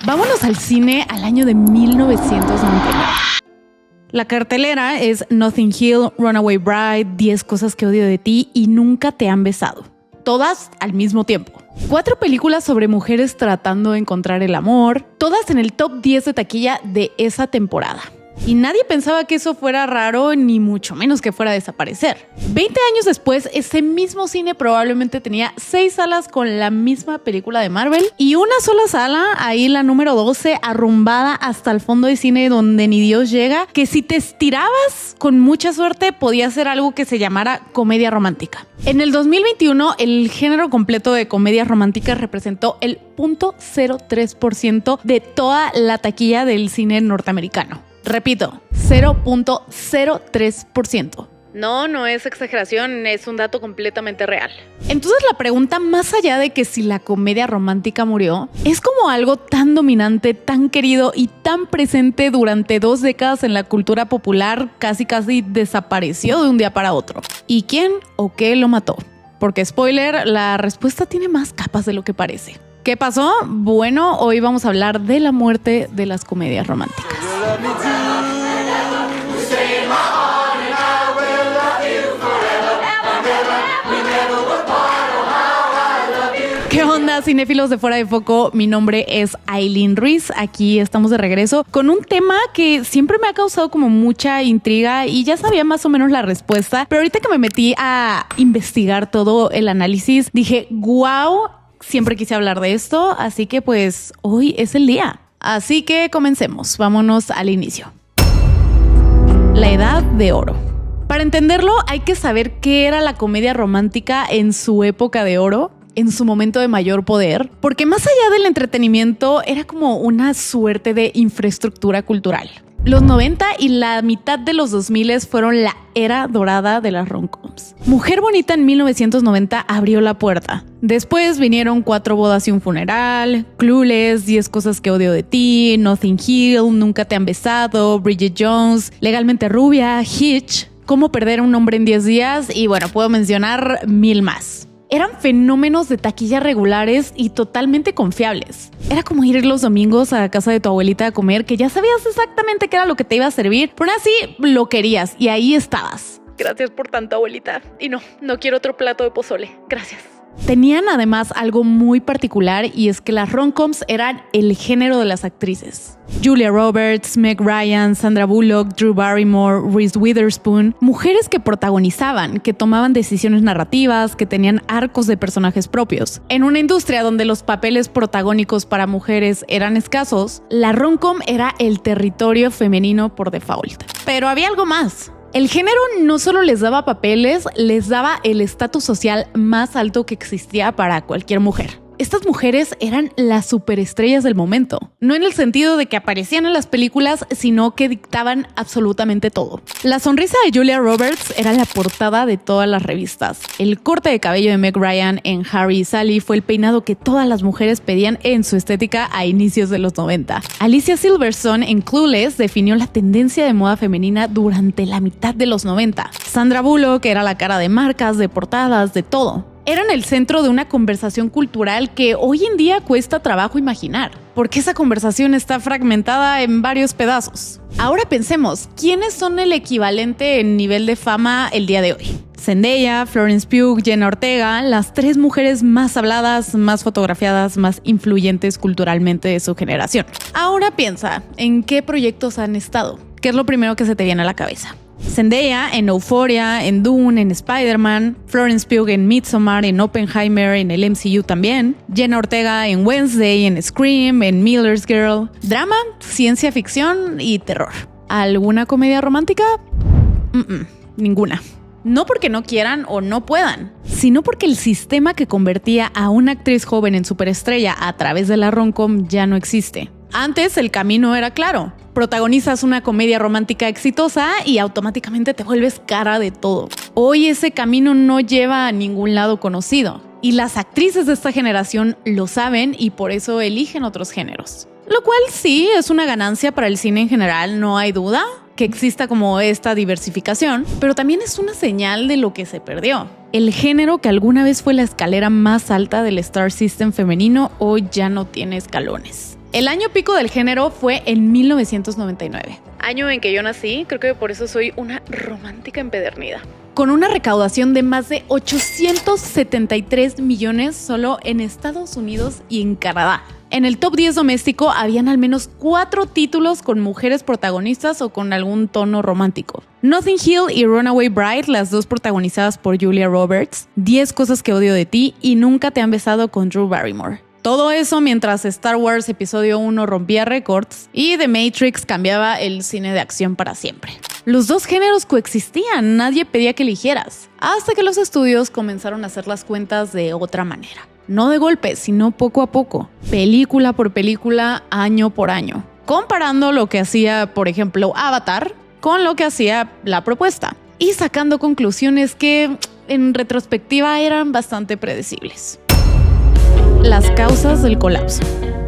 Vámonos al cine al año de 1999. La cartelera es Notting Hill, Runaway Bride, 10 cosas que odio de ti y Nunca te han besado. Todas al mismo tiempo. 4 películas sobre mujeres tratando de encontrar el amor, todas en el top 10 de taquilla de esa temporada. Y nadie pensaba que eso fuera raro, ni mucho menos que fuera a desaparecer. 20 años después, ese mismo cine probablemente tenía 6 salas con la misma película de Marvel y una sola sala, ahí la número 12, arrumbada hasta el fondo de cine donde ni Dios llega, que si te estirabas con mucha suerte podía ser algo que se llamara comedia romántica. En el 2021, el género completo de comedias románticas representó el 0.03% de toda la taquilla del cine norteamericano. Repito, 0.03%. No es exageración, es un dato completamente real. Entonces la pregunta, más allá de que si la comedia romántica murió, es como algo tan dominante, tan querido y tan presente durante 2 décadas en la cultura popular, casi desapareció de un día para otro. ¿Y quién o qué lo mató? Porque spoiler, la respuesta tiene más capas de lo que parece. ¿Qué pasó? Bueno, hoy vamos a hablar de la muerte de las comedias románticas. ¿Qué onda, cinéfilos de Fuera de Foco? Mi nombre es Aileen Ruiz. Aquí estamos de regreso con un tema que siempre me ha causado como mucha intriga y ya sabía más o menos la respuesta, pero ahorita que me metí a investigar todo el análisis, dije, wow, siempre quise hablar de esto, así que pues hoy es el día. Así que comencemos, vámonos al inicio. La Edad de Oro. Para entenderlo hay que saber qué era la comedia romántica en su época de oro, en su momento de mayor poder, porque más allá del entretenimiento era como una suerte de infraestructura cultural. Los 90 y la mitad de los 2000 fueron la era dorada de las rom-coms. Mujer Bonita en 1990 abrió la puerta. Después vinieron 4 bodas y un funeral, Clueless, 10 cosas que odio de ti, Notting Hill, Nunca te han besado, Bridget Jones, Legalmente Rubia, Hitch, Cómo perder a un hombre en 10 días y bueno, puedo mencionar 1000 más. Eran fenómenos de taquilla regulares y totalmente confiables. Era como ir los domingos a casa de tu abuelita a comer, que ya sabías exactamente qué era lo que te iba a servir, pero aún así lo querías y ahí estabas. Gracias por tanto, abuelita. Y no quiero otro plato de pozole. Gracias. Tenían además algo muy particular y es que las rom-coms eran el género de las actrices. Julia Roberts, Meg Ryan, Sandra Bullock, Drew Barrymore, Reese Witherspoon, mujeres que protagonizaban, que tomaban decisiones narrativas, que tenían arcos de personajes propios. En una industria donde los papeles protagónicos para mujeres eran escasos, la rom-com era el territorio femenino por default. Pero había algo más. El género no solo les daba papeles, les daba el estatus social más alto que existía para cualquier mujer. Estas mujeres eran las superestrellas del momento, no en el sentido de que aparecían en las películas, sino que dictaban absolutamente todo. La sonrisa de Julia Roberts era la portada de todas las revistas. El corte de cabello de Meg Ryan en Harry y Sally fue el peinado que todas las mujeres pedían en su estética a inicios de los 90. Alicia Silverstone en Clueless definió la tendencia de moda femenina durante la mitad de los 90. Sandra Bullock era la cara de marcas, de portadas, de todo. Eran el centro de una conversación cultural que hoy en día cuesta trabajo imaginar, porque esa conversación está fragmentada en varios pedazos. Ahora pensemos, ¿quiénes son el equivalente en nivel de fama el día de hoy? Zendaya, Florence Pugh, Jenna Ortega, las 3 mujeres más habladas, más fotografiadas, más influyentes culturalmente de su generación. Ahora piensa, ¿en qué proyectos han estado? ¿Qué es lo primero que se te viene a la cabeza? Zendaya en Euphoria, en Dune, en Spider-Man, Florence Pugh en Midsommar, en Oppenheimer, en el MCU también, Jenna Ortega en Wednesday, en Scream, en Miller's Girl. Drama, ciencia ficción y terror. ¿Alguna comedia romántica? Ninguna. No porque no quieran o no puedan, sino porque el sistema que convertía a una actriz joven en superestrella a través de la rom-com ya no existe. Antes el camino era claro. Protagonizas una comedia romántica exitosa y automáticamente te vuelves cara de todo. Hoy ese camino no lleva a ningún lado conocido. Y las actrices de esta generación lo saben y por eso eligen otros géneros. Lo cual sí es una ganancia para el cine en general, no hay duda que exista como esta diversificación, pero también es una señal de lo que se perdió. El género que alguna vez fue la escalera más alta del Star System femenino hoy ya no tiene escalones. El año pico del género fue en 1999. Año en que yo nací, creo que por eso soy una romántica empedernida. Con una recaudación de más de 873 millones solo en Estados Unidos y en Canadá. En el top 10 doméstico habían al menos 4 títulos con mujeres protagonistas o con algún tono romántico. Notting Hill y Runaway Bride, las dos protagonizadas por Julia Roberts, 10 cosas que odio de ti y Nunca te han besado con Drew Barrymore. Todo eso mientras Star Wars Episodio 1 rompía récords y The Matrix cambiaba el cine de acción para siempre. Los dos géneros coexistían, nadie pedía que eligieras, hasta que los estudios comenzaron a hacer las cuentas de otra manera. No de golpe, sino poco a poco, película por película, año por año, comparando lo que hacía, por ejemplo, Avatar con lo que hacía la propuesta y sacando conclusiones que, en retrospectiva, eran bastante predecibles. Las causas del colapso: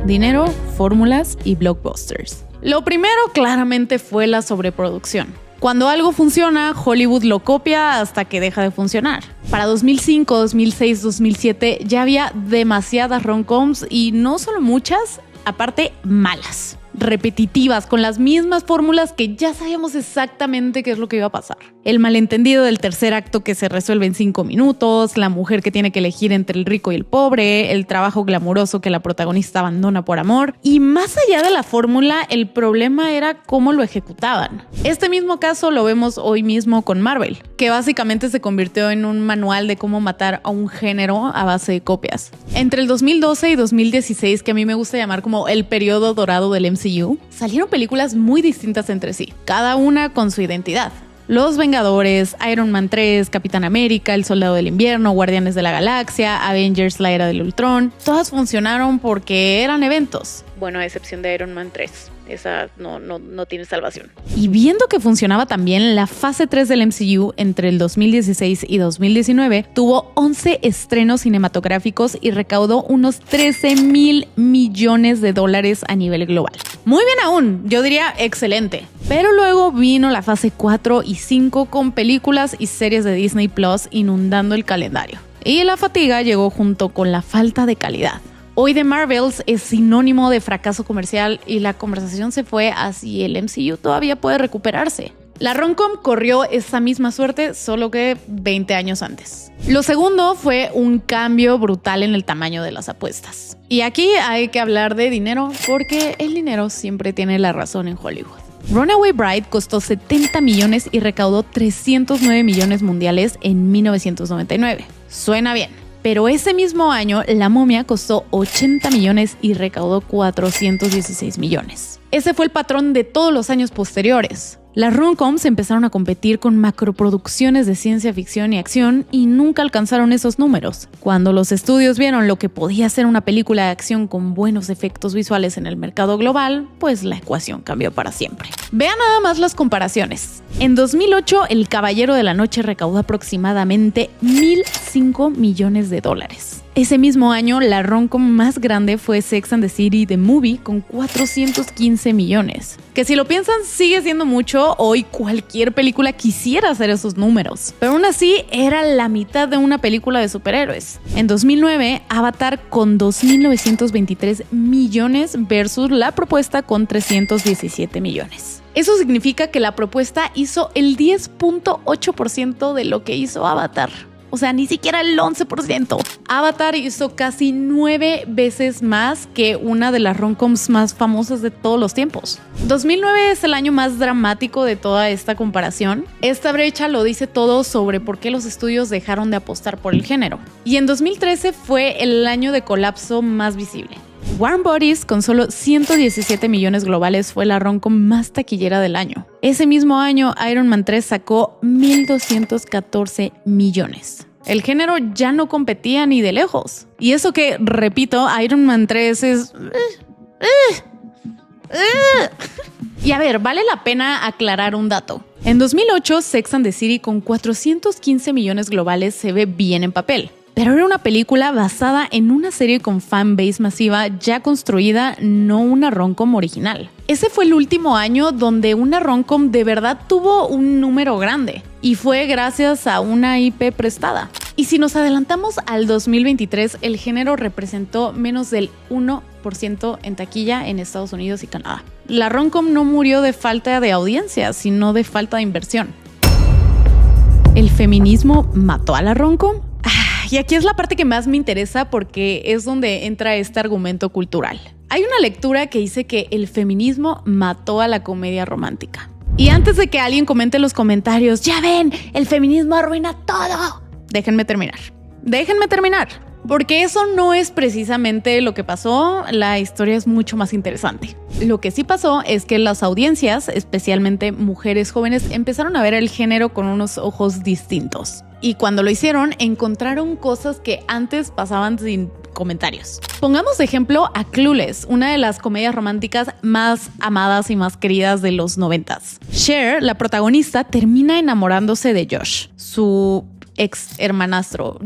dinero, fórmulas y blockbusters. Lo primero claramente fue la sobreproducción. Cuando algo funciona, Hollywood lo copia hasta que deja de funcionar. Para 2005, 2006, 2007 ya había demasiadas rom-coms y no solo muchas, aparte malas, repetitivas, con las mismas fórmulas que ya sabíamos exactamente qué es lo que iba a pasar. El malentendido del tercer acto que se resuelve en 5 minutos, la mujer que tiene que elegir entre el rico y el pobre, el trabajo glamuroso que la protagonista abandona por amor. Y más allá de la fórmula, el problema era cómo lo ejecutaban. Este mismo caso lo vemos hoy mismo con Marvel, que básicamente se convirtió en un manual de cómo matar a un género a base de copias. Entre el 2012 y 2016, que a mí me gusta llamar como el periodo dorado del MCU, salieron películas muy distintas entre sí, cada una con su identidad. Los Vengadores, Iron Man 3, Capitán América, El Soldado del Invierno, Guardianes de la Galaxia, Avengers, La Era del Ultrón, todas funcionaron porque eran eventos. Bueno, a excepción de Iron Man 3. Esa no tiene salvación. Y viendo que funcionaba también, la fase 3 del MCU entre el 2016 y 2019 tuvo 11 estrenos cinematográficos y recaudó unos 13,000 millones de dólares a nivel global. Muy bien aún, yo diría excelente. Pero luego vino la fase 4 y 5 con películas y series de Disney Plus inundando el calendario. Y la fatiga llegó junto con la falta de calidad. Hoy The Marvels es sinónimo de fracaso comercial y la conversación se fue a si el MCU todavía puede recuperarse. La rom-com corrió esa misma suerte, solo que 20 años antes. Lo segundo fue un cambio brutal en el tamaño de las apuestas. Y aquí hay que hablar de dinero porque el dinero siempre tiene la razón en Hollywood. Runaway Bride costó 70 millones y recaudó 309 millones mundiales en 1999. Suena bien. Pero ese mismo año, La Momia costó 80 millones y recaudó 416 millones. Ese fue el patrón de todos los años posteriores. Las rom-coms empezaron a competir con macroproducciones de ciencia ficción y acción y nunca alcanzaron esos números. Cuando los estudios vieron lo que podía ser una película de acción con buenos efectos visuales en el mercado global, pues la ecuación cambió para siempre. Vean nada más las comparaciones. En 2008, El Caballero de la Noche recaudó aproximadamente 1,005 millones de dólares. Ese mismo año, la rom-com más grande fue Sex and the City The Movie con 415 millones. Que si lo piensan sigue siendo mucho, hoy cualquier película quisiera hacer esos números. Pero aún así era la mitad de una película de superhéroes. En 2009, Avatar con 2,923 millones versus la propuesta con 317 millones. Eso significa que la propuesta hizo el 10.8% de lo que hizo Avatar. O sea, ni siquiera el 11%. Avatar hizo casi 9 veces más que una de las rom-coms más famosas de todos los tiempos. 2009 es el año más dramático de toda esta comparación. Esta brecha lo dice todo sobre por qué los estudios dejaron de apostar por el género. Y en 2013 fue el año de colapso más visible. Warm Bodies, con solo 117 millones globales, fue la rom-com más taquillera del año. Ese mismo año, Iron Man 3 sacó 1,214 millones. El género ya no competía ni de lejos. Y eso que, repito, Iron Man 3 es... Y a ver, vale la pena aclarar un dato. En 2008, Sex and the City con 415 millones globales se ve bien en papel. Pero era una película basada en una serie con fanbase masiva ya construida, no una rom-com original. Ese fue el último año donde una rom-com de verdad tuvo un número grande. Y fue gracias a una IP prestada. Y si nos adelantamos al 2023, el género representó menos del 1% en taquilla en Estados Unidos y Canadá. La rom-com no murió de falta de audiencia, sino de falta de inversión. ¿El feminismo mató a la rom-com? Y aquí es la parte que más me interesa porque es donde entra este argumento cultural. Hay una lectura que dice que el feminismo mató a la comedia romántica. Y antes de que alguien comente en los comentarios, ya ven, el feminismo arruina todo. Déjenme terminar. Porque eso no es precisamente lo que pasó, la historia es mucho más interesante. Lo que sí pasó es que las audiencias, especialmente mujeres jóvenes, empezaron a ver el género con unos ojos distintos. Y cuando lo hicieron, encontraron cosas que antes pasaban sin comentarios. Pongamos de ejemplo a Clueless, una de las comedias románticas más amadas y más queridas de los 90s. Cher, la protagonista, termina enamorándose de Josh, su ex hermanastro.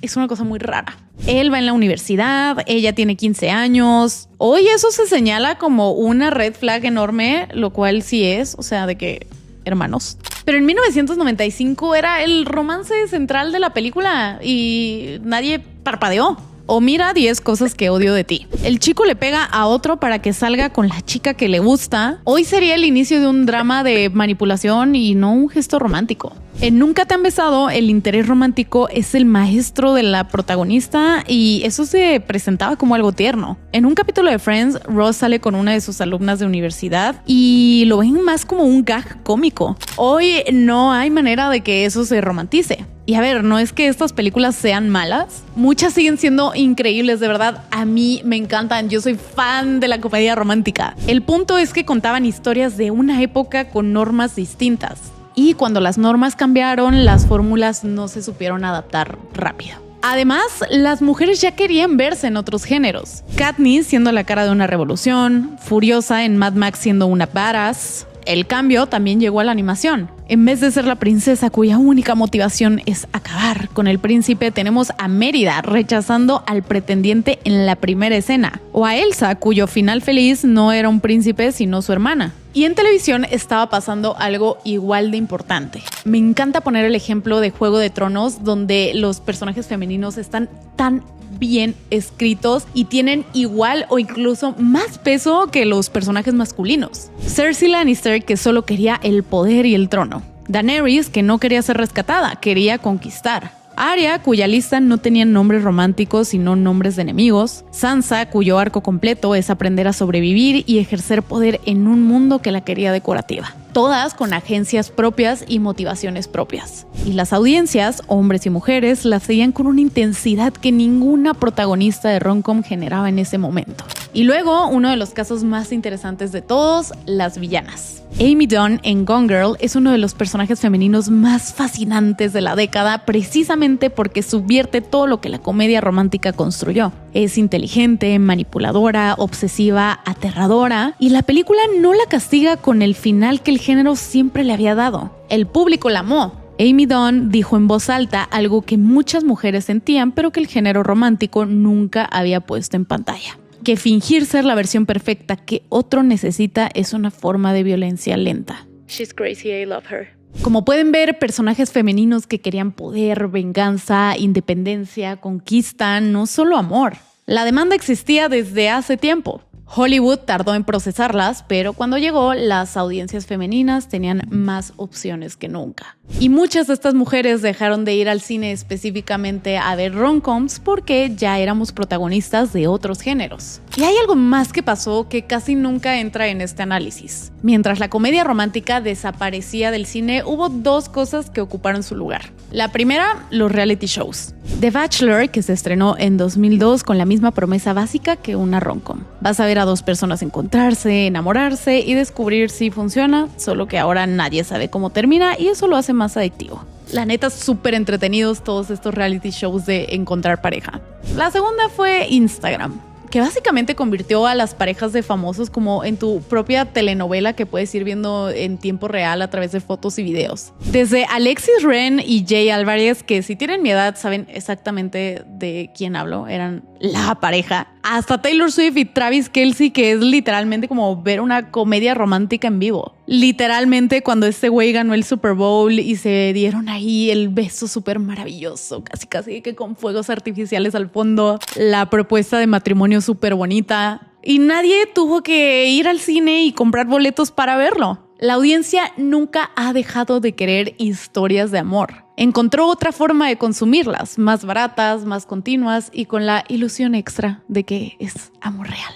Es una cosa muy rara. Él va en la universidad, ella tiene 15 años. Hoy eso se señala como una red flag enorme, lo cual sí es, o sea, de que hermanos. Pero en 1995 era el romance central de la película y nadie parpadeó. O mira 10 cosas que odio de ti. El chico le pega a otro para que salga con la chica que le gusta. Hoy sería el inicio de un drama de manipulación y no un gesto romántico. En Nunca te han besado, el interés romántico es el maestro de la protagonista y eso se presentaba como algo tierno. En un capítulo de Friends, Ross sale con una de sus alumnas de universidad y lo ven más como un gag cómico. Hoy no hay manera de que eso se romantice. Y a ver, no es que estas películas sean malas, muchas siguen siendo increíbles, de verdad, a mí me encantan, yo soy fan de la comedia romántica. El punto es que contaban historias de una época con normas distintas. Y cuando las normas cambiaron, las fórmulas no se supieron adaptar rápido. Además, las mujeres ya querían verse en otros géneros. Katniss siendo la cara de una revolución, Furiosa en Mad Max siendo una badass. El cambio también llegó a la animación. En vez de ser la princesa cuya única motivación es acabar con el príncipe, tenemos a Mérida rechazando al pretendiente en la primera escena. O a Elsa, cuyo final feliz no era un príncipe sino su hermana. Y en televisión estaba pasando algo igual de importante. Me encanta poner el ejemplo de Juego de Tronos, donde los personajes femeninos están tan bien escritos y tienen igual o incluso más peso que los personajes masculinos. Cersei Lannister, que solo quería el poder y el trono. Daenerys, que no quería ser rescatada, quería conquistar. Arya, cuya lista no tenía nombres románticos sino nombres de enemigos. Sansa, cuyo arco completo es aprender a sobrevivir y ejercer poder en un mundo que la quería decorativa. Todas con agencias propias y motivaciones propias. Y las audiencias, hombres y mujeres, las seguían con una intensidad que ninguna protagonista de rom-com generaba en ese momento. Y luego, uno de los casos más interesantes de todos, las villanas. Amy Dunn en Gone Girl es uno de los personajes femeninos más fascinantes de la década precisamente porque subvierte todo lo que la comedia romántica construyó. Es inteligente, manipuladora, obsesiva, aterradora y la película no la castiga con el final que el género siempre le había dado. El público la amó. Amy Dunn dijo en voz alta algo que muchas mujeres sentían pero que el género romántico nunca había puesto en pantalla. Que fingir ser la versión perfecta que otro necesita es una forma de violencia lenta. She's crazy, I love her. Como pueden ver, personajes femeninos que querían poder, venganza, independencia, conquista, no solo amor. La demanda existía desde hace tiempo. Hollywood tardó en procesarlas, pero cuando llegó, las audiencias femeninas tenían más opciones que nunca. Y muchas de estas mujeres dejaron de ir al cine específicamente a ver rom-coms porque ya éramos protagonistas de otros géneros. Y hay algo más que pasó que casi nunca entra en este análisis. Mientras la comedia romántica desaparecía del cine, hubo dos cosas que ocuparon su lugar. La primera, los reality shows. The Bachelor, que se estrenó en 2002 con la misma promesa básica que una rom-com. Vas a ver a dos personas encontrarse, enamorarse y descubrir si funciona, solo que ahora nadie sabe cómo termina y eso lo hace más adictivo. La neta, súper entretenidos todos estos reality shows de encontrar pareja. La segunda fue Instagram, que básicamente convirtió a las parejas de famosos como en tu propia telenovela que puedes ir viendo en tiempo real a través de fotos y videos. Desde Alexis Ren y Jay Álvarez, que si tienen mi edad saben exactamente de quién hablo, eran la pareja, hasta Taylor Swift y Travis Kelce, que es literalmente como ver una comedia romántica en vivo. Literalmente cuando este güey ganó el Super Bowl y se dieron ahí el beso súper maravilloso, casi que con fuegos artificiales al fondo, la propuesta de matrimonio súper bonita, y nadie tuvo que ir al cine y comprar boletos para verlo. La audiencia nunca ha dejado de querer historias de amor. Encontró otra forma de consumirlas, más baratas, más continuas y con la ilusión extra de que es amor real.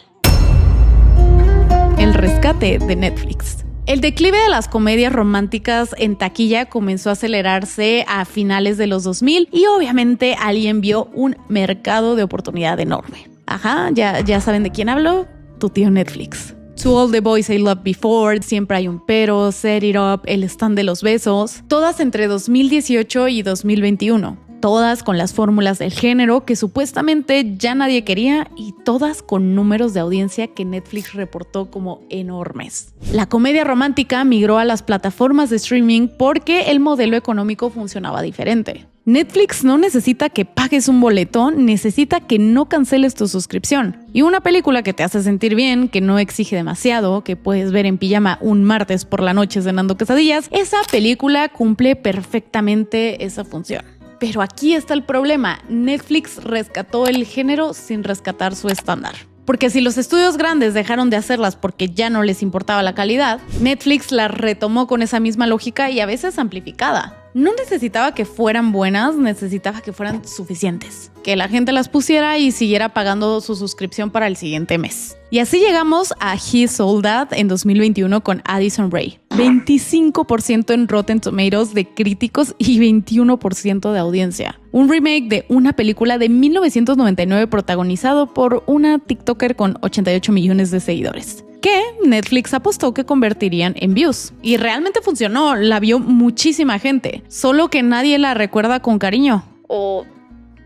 El rescate de Netflix. El declive de las comedias románticas en taquilla comenzó a acelerarse a finales de los 2000 y obviamente alguien vio un mercado de oportunidad enorme. Ajá, ya saben de quién hablo, tu tío Netflix. To All the Boys I Loved Before, Siempre hay un pero, Set It Up, El Stand de los Besos, todas entre 2018 y 2021. Todas con las fórmulas del género que supuestamente ya nadie quería y todas con números de audiencia que Netflix reportó como enormes. La comedia romántica migró a las plataformas de streaming porque el modelo económico funcionaba diferente. Netflix no necesita que pagues un boleto, necesita que no canceles tu suscripción. Y una película que te hace sentir bien, que no exige demasiado, que puedes ver en pijama un martes por la noche cenando quesadillas, esa película cumple perfectamente esa función. Pero aquí está el problema, Netflix rescató el género sin rescatar su estándar. Porque si los estudios grandes dejaron de hacerlas porque ya no les importaba la calidad, Netflix las retomó con esa misma lógica y a veces amplificada. No necesitaba que fueran buenas, necesitaba que fueran suficientes. Que la gente las pusiera y siguiera pagando su suscripción para el siguiente mes. Y así llegamos a He Sold That en 2021 con Addison Rae. 25% en Rotten Tomatoes de críticos y 21% de audiencia. Un remake de una película de 1999 protagonizado por una TikToker con 88 millones de seguidores, que Netflix apostó que convertirían en views. Y realmente funcionó, la vio muchísima gente, solo que nadie la recuerda con cariño. O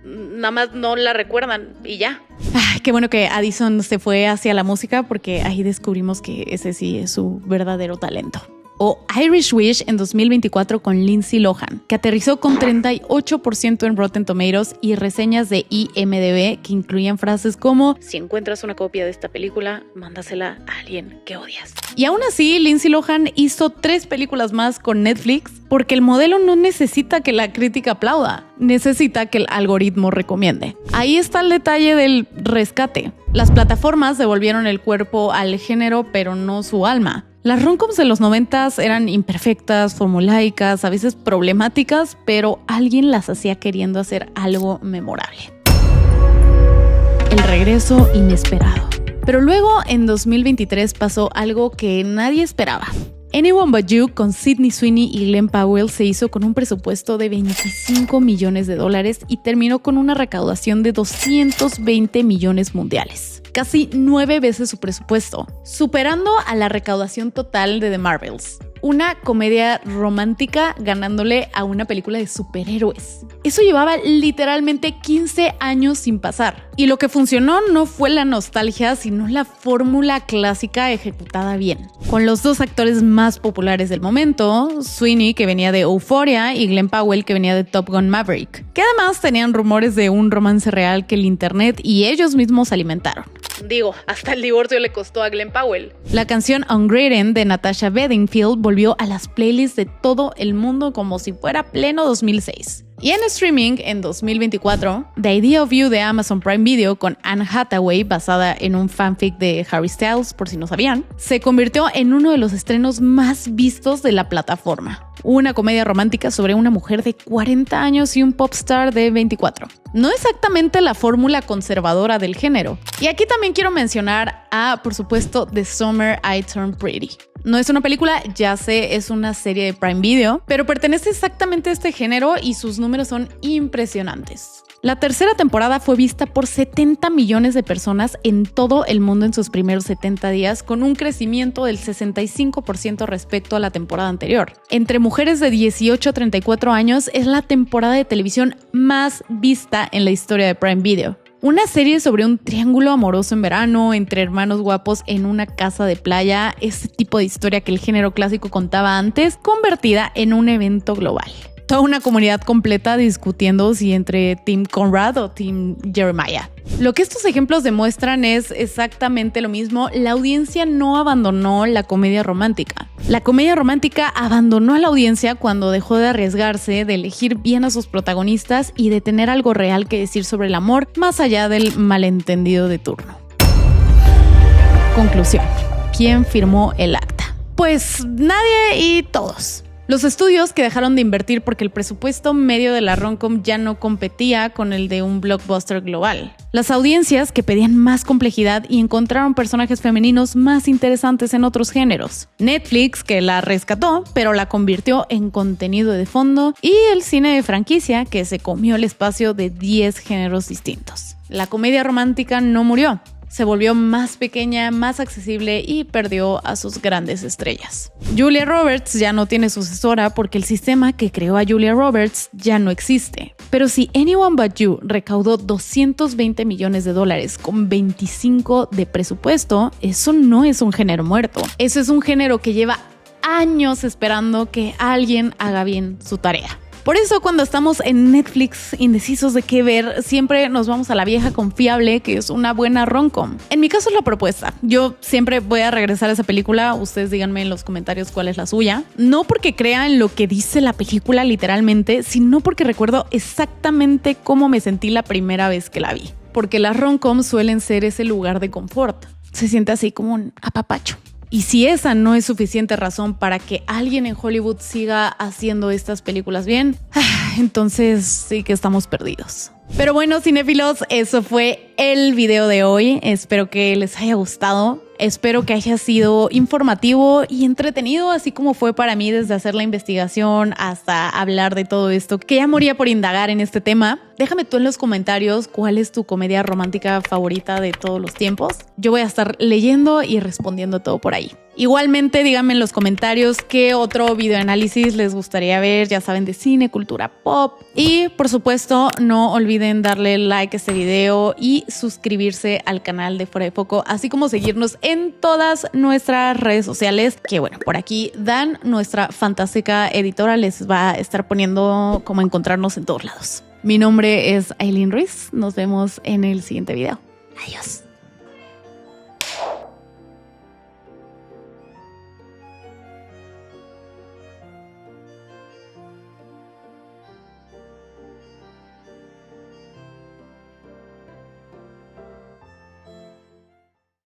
nada más no la recuerdan y ya. Ay, qué bueno que Addison se fue hacia la música porque ahí descubrimos que ese sí es su verdadero talento. O Irish Wish en 2024 con Lindsay Lohan, que aterrizó con 38% en Rotten Tomatoes y reseñas de IMDb que incluían frases como: si encuentras una copia de esta película, mándasela a alguien que odias. Y aún así, Lindsay Lohan hizo 3 películas más con Netflix porque el modelo no necesita que la crítica aplauda, necesita que el algoritmo recomiende. Ahí está el detalle del rescate. Las plataformas devolvieron el cuerpo al género, pero no su alma. Las romcoms de los 90s eran imperfectas, formulaicas, a veces problemáticas, pero alguien las hacía queriendo hacer algo memorable. El regreso inesperado. Pero luego, en 2023, pasó algo que nadie esperaba. Anyone But You con Sydney Sweeney y Glenn Powell se hizo con un presupuesto de $25 millones y terminó con una recaudación de 220 millones mundiales. Casi 9 veces su presupuesto, superando a la recaudación total de The Marvels. Una comedia romántica ganándole a una película de superhéroes. Eso llevaba literalmente 15 años sin pasar. Y lo que funcionó no fue la nostalgia, sino la fórmula clásica ejecutada bien. Con los 2 actores más populares del momento, Sweeney, que venía de Euphoria, y Glenn Powell, que venía de Top Gun Maverick, que además tenían rumores de un romance real que el internet y ellos mismos alimentaron. Digo, hasta el divorcio le costó a Glenn Powell. La canción Ungrateful de Natasha Bedingfield volvió a las playlists de todo el mundo como si fuera pleno 2006. Y en streaming, en 2024, The Idea of You de Amazon Prime Video con Anne Hathaway, basada en un fanfic de Harry Styles, por si no sabían, se convirtió en uno de los estrenos más vistos de la plataforma. Una comedia romántica sobre una mujer de 40 años y un popstar de 24. No exactamente la fórmula conservadora del género. Y aquí también quiero mencionar a, por supuesto, The Summer I Turned Pretty. No es una película, ya sé, es una serie de Prime Video, pero pertenece exactamente a este género y sus números son impresionantes. La tercera temporada fue vista por 70 millones de personas en todo el mundo en sus primeros 70 días, con un crecimiento del 65% respecto a la temporada anterior. Entre mujeres de 18 a 34 años, es la temporada de televisión más vista en la historia de Prime Video. Una serie sobre un triángulo amoroso en verano, entre hermanos guapos en una casa de playa, ese tipo de historia que el género clásico contaba antes, convertida en un evento global. Toda una comunidad completa discutiendo si entre Team Conrad o Team Jeremiah. Lo que estos ejemplos demuestran es exactamente lo mismo. La audiencia no abandonó la comedia romántica. La comedia romántica abandonó a la audiencia cuando dejó de arriesgarse, de elegir bien a sus protagonistas y de tener algo real que decir sobre el amor, más allá del malentendido de turno. Conclusión. ¿Quién firmó el acta? Pues nadie y todos. Los estudios que dejaron de invertir porque el presupuesto medio de la rom-com ya no competía con el de un blockbuster global. Las audiencias que pedían más complejidad y encontraron personajes femeninos más interesantes en otros géneros. Netflix, que la rescató, pero la convirtió en contenido de fondo. Y el cine de franquicia, que se comió el espacio de 10 géneros distintos. La comedia romántica no murió. Se volvió más pequeña, más accesible y perdió a sus grandes estrellas. Julia Roberts ya no tiene sucesora porque el sistema que creó a Julia Roberts ya no existe. Pero si Anyone But You recaudó $220 millones con 25 de presupuesto, eso no es un género muerto. Eso es un género que lleva años esperando que alguien haga bien su tarea. Por eso cuando estamos en Netflix indecisos de qué ver, siempre nos vamos a la vieja confiable, que es una buena rom-com. En mi caso es La Propuesta. Yo siempre voy a regresar a esa película. Ustedes díganme en los comentarios cuál es la suya. No porque crea en lo que dice la película literalmente, sino porque recuerdo exactamente cómo me sentí la primera vez que la vi. Porque las rom-coms suelen ser ese lugar de confort. Se siente así como un apapacho. Y si esa no es suficiente razón para que alguien en Hollywood siga haciendo estas películas bien, entonces sí que estamos perdidos. Pero bueno, cinéfilos, eso fue el video de hoy. Espero que les haya gustado. Espero que haya sido informativo y entretenido, así como fue para mí desde hacer la investigación hasta hablar de todo esto, que ya moría por indagar en este tema. Déjame tú en los comentarios cuál es tu comedia romántica favorita de todos los tiempos. Yo voy a estar leyendo y respondiendo todo por ahí. Igualmente, díganme en los comentarios qué otro videoanálisis les gustaría ver, ya saben, de cine, cultura pop. Y, por supuesto, no olviden darle like a este video y suscribirse al canal de Fuera de Foco, así como seguirnos en todas nuestras redes sociales, que bueno, por aquí Dan, nuestra fantástica editora, les va a estar poniendo cómo encontrarnos en todos lados. Mi nombre es Aileen Ruiz. Nos vemos en el siguiente video. Adiós.